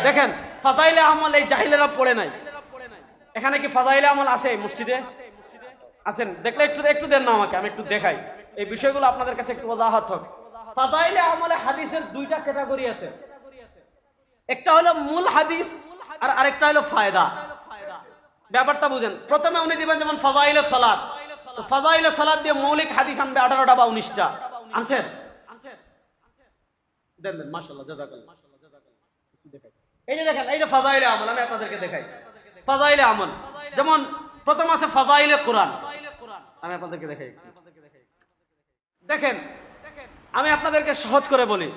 দেখেন ফাজাইলে আমল এই জাহিলেরা পড়ে নাই। এখানে কি ফাজাইলে আমল আছে মসজিদে? আছেন? দেখলে একটু একটু দেন না আমাকে, আমি একটু দেখাই এই বিষয়গুলো আপনাদের কাছে একটু ওয়াজাহাত হবে। ফাজাইলে আমলে হাদিসের দুইটা ক্যাটাগরি আছে, একটা হলো মূল হাদিস আর আরেকটা হলো ফায়দা। ব্যাপারটা বুঝেন। প্রথমে উনি দিবেন যেমন ফাজাইলে সালাত, তো ফাজাইলে সালাত দিয়ে মৌলিক হাদিস আনবে 18টা বা 19টা। আনছেন? দেন দেন, মাশাআল্লাহ, জাযাকাল্লাহ। এই যে দেখেন, এই যে ফাজাইলে আমল, আমি আপনাদেরকে দেখাই ফাজাইলে আমল। যেমন প্রথম আছে ফাজাইলে কোরআন, আমি আপনাদেরকে দেখাই। দেখেন আমি আপনাদেরকে সহজ করে বলি,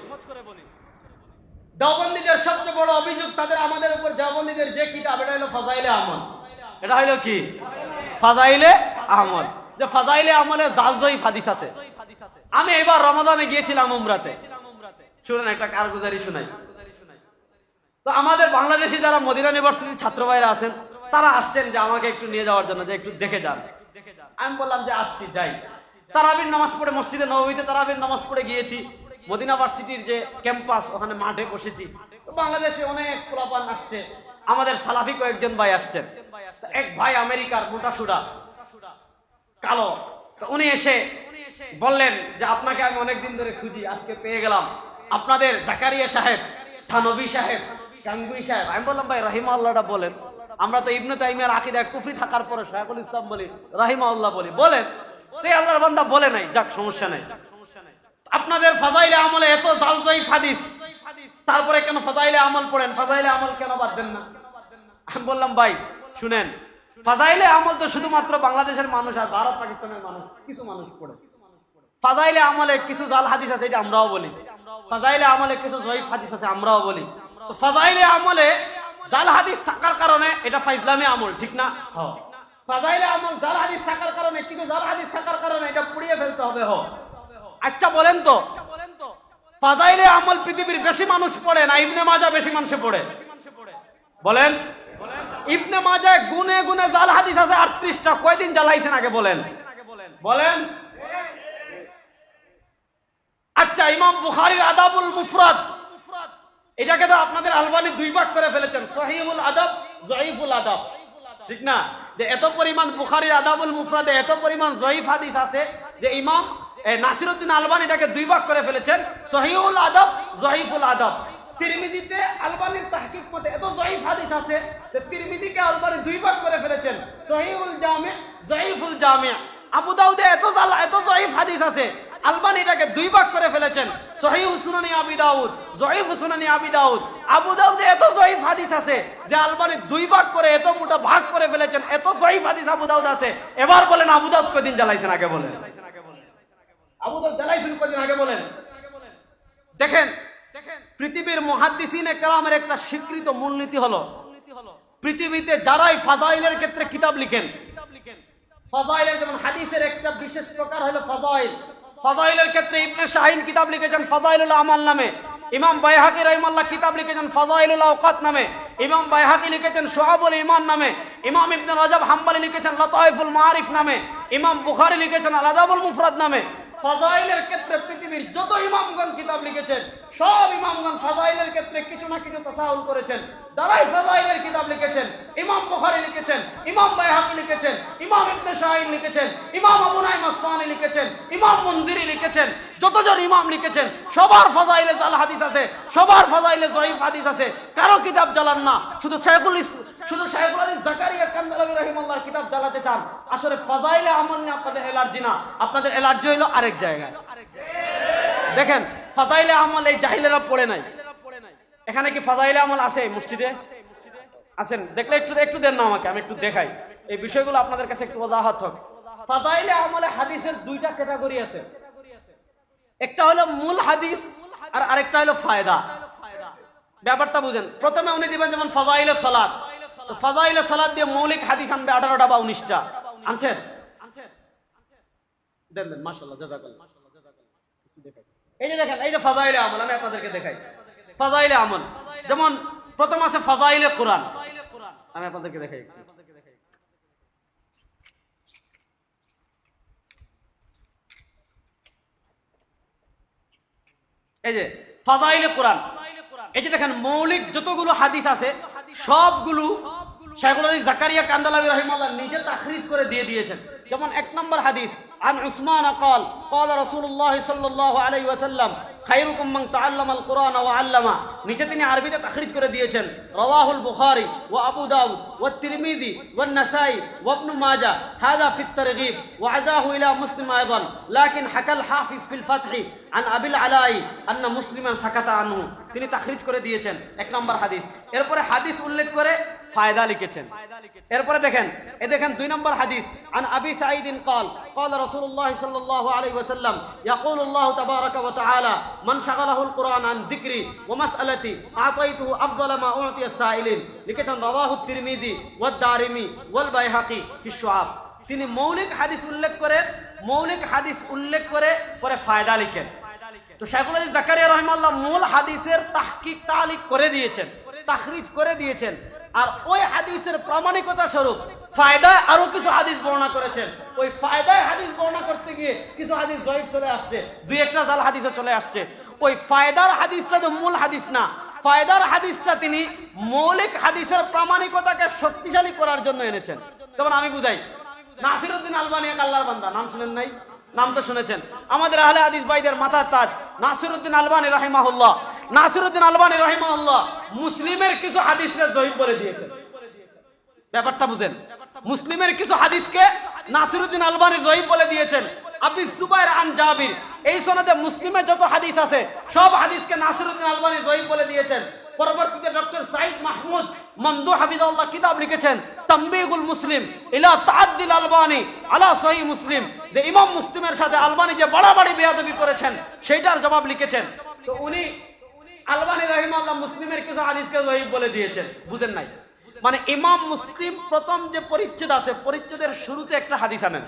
দেওবন্দীদের সবচেয়ে বড় অভিযোগ তাদের আমাদের উপর, দেওবন্দীদের যে কিতাব, এটা হলো ফাজাইলে আমল। এটা হলো কি? ফাজাইলে আমল। যে ফাজাইলে আমলে জাল জয়ীফ হাদিস আছে। আমি এবার রমাদানে গিয়েছিলাম উমরাতে, শুনেন একটা কারগুজারি শোনাই। তো আমাদের বাংলাদেশি যারা মদিনা ইউনিভার্সিটির ছাত্র ভাইরা আছেন, তারা আসছেন যে আমাকে একটু নিয়ে যাওয়ার জন্য, যে একটু দেখে যান। আমি বললাম যে আসছি, যাই। তারাবির নামাজ পড়ে মসজিদে নববীতে তারাবির নামাজ পড়ে গিয়েছি। মদিনা ভার্সিটির যে ক্যাম্পাস, ওখানে মাঠে বসেছি। তো বাংলাদেশে অনেক পোলাপান আসছে, আমাদের সালাফি কয়েকজন ভাই আসছেন। এক ভাই আমেরিকার, মোটাসুডা, কালো। তো উনি এসে বললেন যে আপনাকে আমি অনেকদিন ধরে খুঁজি, আজকে পেয়ে গেলাম। আপনাদের জাকারিয়া সাহেব, থানবী সাহেব, গাঙ্গুই সাহেব। আমি বললাম ভাই রাহিমাহুল্লাহটা বলেন। আমরা তো ইবনে তাইমিয়ার আকীদায় কুফরি থাকার পরে শায়খুল ইসলাম বলি, রাহিমাহুল্লাহ বলি। বলেন। এই আল্লাহর বান্দা বলে নাই, যাক সমস্যা নাই। আপনাদের ফাজাইলে আমলে এত জাল জয়ীফ হাদিস, তারপরে কেন ফাজাইলে আমল পড়েন? ফাজাইলে আমল কেন বাদ দেন না? আমি বললাম ভাই শুনেন, ফাজাইলে আমল তো শুধুমাত্র বাংলাদেশের মানুষ আর ভারত পাকিস্তানের মানুষ, কিছু মানুষ পড়ে। ফাজাইলে আমলে কিছু জাল হাদিস আছে, এটা আমরাও বলি। ফাজাইলে আমলে কিছু জয়ীফ হাদিস আছে, আমরাও বলি। তো ফাজাইলে আমলে জাল হাদিস থাকার কারণে এটা ফাইজলামি আমল, ঠিক না? ফাজাইলে আমল জাল হাদিস থাকার কারণে, কিন্তু জাল হাদিস থাকার কারণে এটা পুড়িয়ে ফেলতে হবে। আচ্ছা বলেন তো, ফাজাইলে আমল পৃথিবীর বেশি মানুষ পড়ে না ইবনে মাজাহ বেশি মানুষে পড়ে? বলেন। ইবনে মাজাহ গুনে গুনে জাল হাদিস আছে 38টা। কয়দিন জ্বালাইছেন আগে বলেন? বলেন। আচ্ছা, ইমাম বুখারীর আদাবুল মুফরাদ, এটাকে তো আপনাদের আলবানী দুই ভাগ করে ফেলেছেন, সহিহুল আদাব, জয়ীফুল আদাব, ঠিক না? যে এত পরিমাণ বুখারীর আদাবুল মুফরাদে এত পরিমাণ জয়ীফ হাদিস আছে যে ইমাম নাসিরউদ্দিন আলবানী এটাকে দুই ভাগ করে ফেলেছেন, সহিহুল আদাব, জয়ীফুল আদাব। তিরমিজিতে আলবানীর তাহকিক মতে এত জয়ীফ হাদিস আছে যে তিরমিজিকে আলবানী দুই ভাগ করে ফেলেছেন, সহিহুল জামি, জয়ীফুল জামি। আবু দাউদে এত জয়ীফ হাদিস আছে, আলবানী এটাকে দুই ভাগ করে ফেলেছেন, সহিহ সুনানি আবি দাউদ, জয়ীফ সুনানি আবি দাউদ। আবু দাউদে এত জয়ীফ হাদিস আছে যে আলবানী দুই ভাগ করে এত মোটা ভাগ করে ফেলেছেন, এত জয়ীফ হাদিস আবু দাউদ আছে। এবার বলেন আবু দাউদ কয়দিন জ্বালাইছেন আগে বলেন? আবু দাউদ জ্বালাইছেন কয়দিন আগে বলেন? দেখেন পৃথিবীর মুহাদ্দিসিনে কেরামের একটা স্বীকৃত মূলনীতি হলো, পৃথিবীতে যারাই ফাজাইলের ক্ষেত্রে কিতাব লিখেন, ফাজাইলের যেমন হাদিসের একটা বিশেষ প্রকার হলো ফাজাইল। ফাজাইলের ক্ষেত্রে ইবনে শাহিন কিতাব লিখেছেন ফাজাইলুল আমাল নামে, ইমাম বাইহাকি রাহিমাহুল্লাহ কিতাব লিখেছেন ফাজাইলুল আওকাত নামে, ইমাম বাইহাকি লিখেছেন শুআবুল ঈমান নামে, ইমাম ইবনে রাজব হাম্বলি লিখেছেন লতাইফুল মাআরিফ নামে, ইমাম বুখারী লিখেছেন আল আদাবুল মুফরাদ নামে। ফাজাইলের ক্ষেত্রে পৃথিবীর যত ইমামগণ কিতাব লিখেছেন, সব ইমামগণ ফাজাইলের ক্ষেত্রে কিছু না কিছু তাসাহুল করেছেন, যারাই ফাজাইলের কিতাব লিখেছেন, ইমাম বুখারী লিখেছেন, ইমাম বাইহাকি লিখেছেন, ইমাম ইবনে শাহিন লিখেছেন, ইমাম আবু নাঈম আসফাহানি লিখেছেন, ইমাম মুনজিরি লিখেছেন, যতজন ইমাম লিখেছেন সবার ফাজাইলে জাল হাদিস আছে, সবার ফাজাইলে জয়ীফ হাদিস আছে। কারো কিতাব জ্বালান না, শুধু শাইখুল হাদিস জাকারিয়া কান্দালাবী রাহিমাহুল্লাহর কিতাব জ্বালাতে চান। আসলে ফাজাইলে আমল নিয়ে আপনাদের এলার্জি না, আপনাদের এলার্জি হলো আরেক জায়গায়। দেখেন ফাজাইলে আমল এই জাহিলেরা পড়ে নাই। এখানে কি ফাজাইলে আমল আছে মসজিদে? আছেন? দেখলে একটু একটু দেন না আমাকে, আমি একটু দেখাই এই বিষয়গুলো আপনাদের কাছে একটু ওয়াজাহাত হবে। ফাজাইলে আমলে হাদিসের দুইটা ক্যাটাগরি আছে, একটা হলো মূল হাদিস আর আরেকটা হলো ফায়দা। ব্যাপারটা বুঝেন। প্রথমে উনি দিবেন যেমন ফাজাইলে সালাত, তো ফাজাইলে সালাত দিয়ে মৌলিক হাদিস আনবে 18টা বা 19টা। আনছেন? দেন দেন, মাশাআল্লাহ, জাযাকাল্লাহ। এই যে দেখেন, এই যে ফাজাইলে আমল, আমি আপনাদেরকে দেখাই ফাজাইলে আমল। যেমন প্রথম আছে ফাজাইলে কোরআন, আমি আপনাদেরকে দেখাই। এই যে ফাজাইলে কোরআন। এই যে দেখেন মৌলিক যতগুলো হাদিস আছে সবগুলো শাইখুল হাদিস জাকারিয়া কান্দালাবি রাহিমাহুল্লাহ নিজে তাখরিজ করে দিয়ে দিয়েছেন। যেমন 1 নম্বর হাদিস, আন উসমান قال قال رسول الله صلى الله عليه وسلم খায়রুকুম মান তাআল্লামাল কুরআন ওয়া আল্লামা। নিচে তিনি আরবিতে তাখরিজ করে দিয়েছেন, রাওয়াহুল বুখারী ওয়া আবু দাউদ ওয়া তিরমিজি ওয়া নাসাই ওয়া ইবনে মাজাহ হাযা ফি الترغيب وعزاه الى مسلم ايضا لكن حكى الحافظ في الفتح عن ابي العلاء ان مسلما سكت عنه। তিনি তাখরিজ করে দিয়েছেন 1 নম্বর হাদিস। এরপরে হাদিস উল্লেখ করে ফায়দা লিখেছেন। এরপরে দেখেন 2 নম্বর হাদিস, আন আবি সাঈদ قال قال رسول الله صلى الله عليه وسلم يقول الله تبارك وتعالى من شغله القرآن عن ذكري ومسألتي أعطيته أفضل ما أعطي السائلين। লিখেছেন রাওয়াহু তিরমিজি ওয়া দারিমি ওয়াল বাইহাকি ফি শুআব। তিনি মৌলিক হাদিস উল্লেখ করে পরে ফায়দা লিখেন। তো শাইখুল হাদিস জাকারিয়া রাহিমাহুল্লাহ মূল হাদিসের তাহকিক তালিক করে দিয়েছেন, তাখরিজ করে দিয়েছেন, আর ওই হাদিসের প্রামাণিকতা স্বরূপ ফায়দায় আরো কিছু হাদিস বর্ণনা করেছেন। ওই ফায়দায় হাদিস বর্ণনা করতে গিয়ে কিছু হাদিস জয়ীফ চলে আসছে, 2-1টা জাল হাদিসও চলে আসছে। ওই ফায়দার হাদিসটা তো মূল হাদিস না, ফায়দার হাদিসটা তিনি মৌলিক হাদিসের প্রামাণিকতাকে শক্তিশালী করার জন্য এনেছেন। যেমন আমি বুঝাই, নাসিরউদ্দিন আলবানী এক আল্লাহর বান্দা, নাম শুনেন নাই? নাম তো শুনেছেন। আমাদের আহলে হাদিস ভাইদের মাথার তাজ নাসিরউদ্দিন আলবানী রাহিমাহুল্লাহ মুসলিমের কিছু হাদিসকে জয়ীফ বলে দিয়েছেন। ব্যাপারটা বুঝেন, মুসলিমের কিছু হাদিসকে নাসিরউদ্দিন আলবানী জয়ীফ বলে দিয়েছেন। আবি সুবাইর আন জাবির, এই সনদে মুসলিমের যত হাদিস আছে সব হাদিসকে নাসিরউদ্দিন আলবানী জয়ীফ বলে দিয়েছেন। পরবর্তীতে ডক্টর সাইদ মাহমুদ মমদুহ হাফিজাহুল্লাহ কিতাব লিখেছেন তামবিগুল মুসলিম ইলা তাআদ্দিল আলবানী আলা সহিহ মুসলিম, যে ইমাম মুসলিমের সাথে আলবানী যে বাড়াবাড়ি বেয়াদবি করেছেন সেইটার জবাব লিখেছেন। তো উনি আলবানী রাহিমাহুল্লাহ মুসলিমের কিছু হাদিসকে জয়ীফ বলে দিয়েছেন। বুঝেন নাই? মানে ইমাম মুসলিম প্রথম যে পরিচ্ছেদ আছে, পরিচ্ছেদের শুরুতে একটা হাদিস আনেন,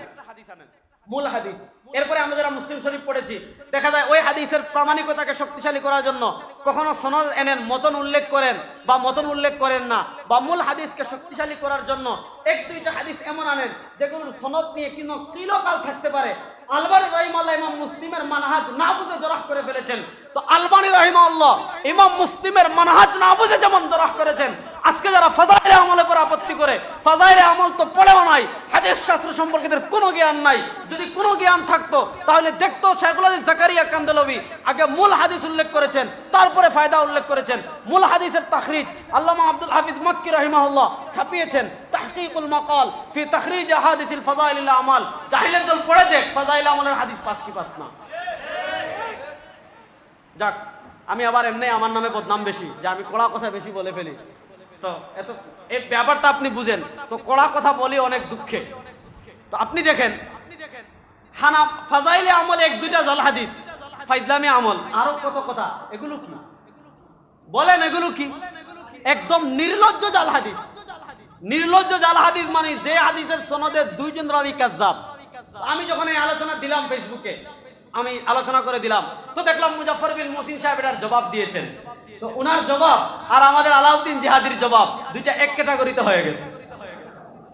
মূল হাদিস। এরপরে আমরা যারা মুসলিম শরীফ পড়েছি দেখা যায় ওই হাদিসের প্রামাণিকতাকে শক্তিশালী করার জন্য কখনো সনদ এনেন, মতন উল্লেখ করেন বা মতন উল্লেখ করেন না, বা মূল হাদিসকে শক্তিশালী করার জন্য 1-2টা হাদিস এমন আনেন যেগুলোর সনদ নিয়ে কিন্তু কিলোকাল থাকতে পারে। আলবানী রাহিমাহুল্লাহ ইমাম মুসলিমের মানহাজ না বুঝে জরাহ করে ফেলেছেন। তো আলবানী রাহিমাহুল্লাহ ইমাম মুসলিমের মানহাজ না বুঝে যেমন জরাহ করেছেন, আজকে যারা ফাজাইলে আমলের উপর আপত্তি করে, ফাজাইলে আমল তো পড়েও নাই, হাদিস শাস্ত্র সম্পর্কে কোনো জ্ঞান নাই। যদি কোনো জ্ঞান থাকতো তাহলে দেখতো শাইখুল হাদিস জাকারিয়া কান্দালাবি আগে মূল হাদিস উল্লেখ করেছেন, তারপরে ফায়দা উল্লেখ করেছেন। মূল হাদিসের তাখরিজ আল্লামা আব্দুল হাফিজ মক্কি রাহিমাহুল্লাহ ছাপিয়েছেন তাহকিকুল মাকাল ফি তাখরিজ আহাদিসিল ফাজাইলিল আমাল। জাহিলের দল পড়ে দেখ ফাজাইল আমলের হাদিস পাস কি পাস না। যাক, আমি আবার এমনি আমার নামে বদনাম বেশি, যে আমি কড়া কথা বেশি বলে ফেলি। তো এত এই ব্যাপারটা আপনি বুঝেন, তো কড়া কথা বলি অনেক দুঃখে। তো আপনি দেখেন হানা ফাজাইলে আমল 1-2টা জাল হাদিস, ফাইজলামি আমল আরো কত কথা, এগুলো কি বলেন? এগুলো কি? একদম নির্লজ্জ জাল হাদিস। নির্লজ্জ জাল হাদিস মানে যে হাদিসের সনদে 2জন রাবী কাযযাব। আমি যখন এই আলোচনা দিলাম ফেসবুকে, আমি আলোচনা করে দিলাম, তো দেখলাম মুজাফফর বিন মুহসিন সাহেব এটার জবাব দিয়েছেন। তো ওনার জবাব আর আমাদের আলাউদ্দিন জিহাদির জবাব দুইটা এক ক্যাটাগরিতে হয়ে গেছে।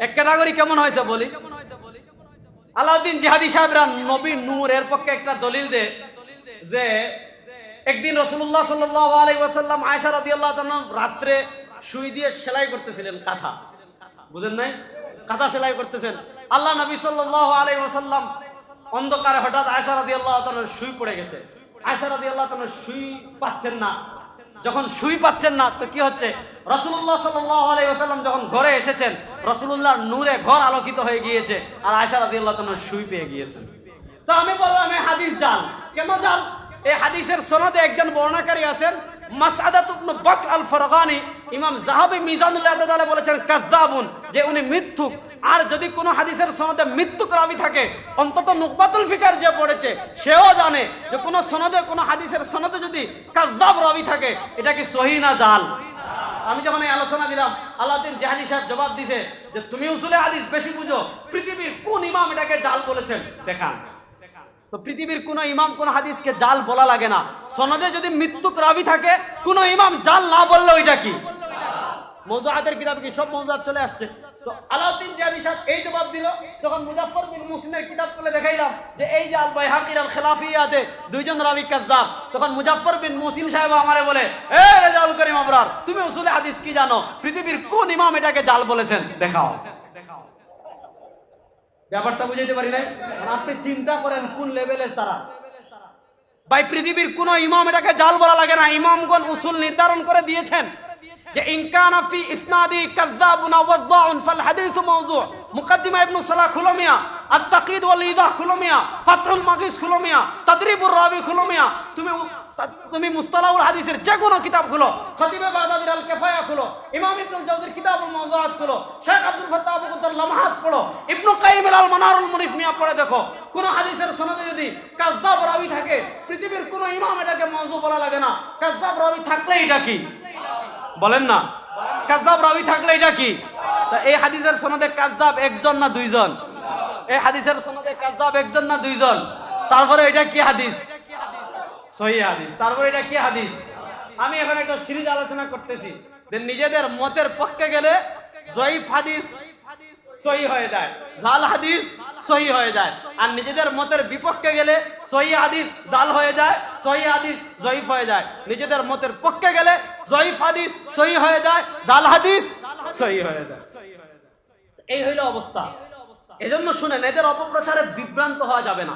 এক ক্যাটাগরি কেমন হয়েছে বলি? আলাউদ্দিন জিহাদি সাহেবরা নবী নূর এর পক্ষে একটা দলিল দে যে একদিন রাসূলুল্লাহ সাল্লাল্লাহু আলাইহি ওয়াসাল্লাম আয়েশা রাদিয়াল্লাহু তাআলা রাতে সুই দিয়ে সেলাই করতেছিলেন, কাঁথা, বুঝেন নাই? কাঁথা সেলাই করতেছেন। আল্লাহ নবী সাল্লাল্লাহু আলাইহি ওয়াসাল্লাম অন্ধকারে হঠাৎ আয়েশা রাদিয়াল্লাহু তাআলার সুই পড়ে গেছে। আয়েশা রাদিয়াল্লাহু তাআলা সুই পাচ্ছেন না। যখন সুই পাচ্ছেন না তো কি হচ্ছে, রাসূলুল্লাহ সাল্লাল্লাহু আলাইহি ওয়াসাল্লাম যখন ঘরে এসেছেন, রাসূলুল্লাহর নূরে ঘর আলোকিত হয়ে গিয়েছে, আর আয়েশা রাদিয়াল্লাহু তাআলা সুই পেয়ে গিয়েছেন। তো আমি বললাম এই হাদিস জাল। কেন জাল? এই হাদিসের সনদে একজন বর্ণনাকারী আছেন মাসআদাত ইবনে বকর আল ফারগানি। ইমাম যাহাবী মিজানুল ইতিদালে বলেছেন কাযযাবুন, যে উনি মিথ্যুক। আর যদি কোনো হাদিসের সনদে মিথ্যুক রাবী থাকে, অন্তত নুকবাতুল ফিকার যে পড়েছে সেও জানে যে কোনো সনদে, কোনো হাদিসের সনদে যদি কাযযাব রাবী থাকে এটা কি সহিহ না জাল? আমি যখন এই আলোচনা দিলাম, আলাউদ্দিন জিহাদি সাহেব জবাব দিছে যে তুমি উসুলে হাদিস বেশি বুঝো, পৃথিবীর কোন ইমাম এটাকে জাল বলেছেন দেখান। তো পৃথিবীর কোন ইমাম কোন হাদিসকে জাল বলা লাগে না। সনদে যদি মৃত্যুক রাবী থাকে, কোন ইমাম জাল না বললে ওইটা কি? মৌজুআতের কিতাব কি সব মৌজুআত চলে আসছে। তো আলাউদ্দিন জিয়াদি সাহেব এই জবাব দিল, যখন মুজাফফর বিন মুহসিনের কিতাব খুলে দেখাইলাম যে এই যে আল বাইহাকির আল খিলাফিয়াতে দুইজন রাবী কাযযাব, তখন মুজাফফর বিন মুহসিন সাহেব আমারে বলে, এ রেজাউল করিম আবরার, তুমি উসুলে হাদিস কি জানো? পৃথিবীর কোন ইমাম এটাকে জাল বলেছেন দেখাও। ব্যাপারটা বুঝাইতে পারি নাই? আপনি চিন্তা করেন কোন লেভেলের তারা। ভাই পৃথিবীর কোন ইমাম এটাকে জাল বলা লাগে না। ইমামগণ উসুল নির্ধারণ করে দিয়েছেন যে ইনকানা ফি ইসনাদি কাযযাবুন ওয়াযযাউন ফাল হাদিসু মাওযু'। মুকদ্দিমা ইবনে সালাহ খুলো মিয়া, আত-তাকীদ ওয়াল ইদাহ খুলো মিয়া, ফাতহুল মাগিস খুলো মিয়া, তাদরিবুর রাবি খুলো মিয়া, তুমি মুস্তালাহুল হাদিসের যে কোনো কিতাব খুলো, খতিবে বাগদাদির আল কিফায়া খুলো, ইমাম ইবনুল জাওজির কিতাবুল মাওযুআত খুলো, শেখ আব্দুল ফাত্তাহ আবু কুদ্দার লামহাত পড়ো, ইবনে কাইয়িম আল মানারুল মুনিফ মিয়া পড়ে দেখো, কোন হাদিসের সনদে যদি কাযযাব রাবী থাকে, পৃথিবীর কোন ইমাম এটাকে মাওযু বলা লাগে না। কাযযাব রাবী থাকলে এটা কি বলেন না? কাযযাব রাবী থাকলে এটা কি? তা এই হাদিসের সনদে কাযযাব একজন না দুইজন? এই হাদিসের সনদে কাযযাব একজন না দুইজন? তারপরে এটা কি হাদিস? সহিহ হাদিস। তারপরে এটা কি হাদিস? আমি এখন একটা সিরিজ আলোচনা করতেছি যে নিজেদের মতের পক্ষে গেলে জয়ীফ হাদিস সহিহ হয়ে যায়, জাল হাদিস সহিহ হয়ে যায়, আর নিজেদের মতের বিপক্ষে গেলে সহিহ হাদিস জাল হয়ে যায়, সহিহ হাদিস জয়ীফ হয়ে যায়। নিজেদের মতের পক্ষে গেলে জয়ীফ হাদিস সহিহ হয়ে যায়, জাল হাদিস সহিহ হয়ে যায়। এই হইল অবস্থা। এজন্য শুনেন, এদের অপপ্রচারে বিভ্রান্ত হওয়া যাবে না।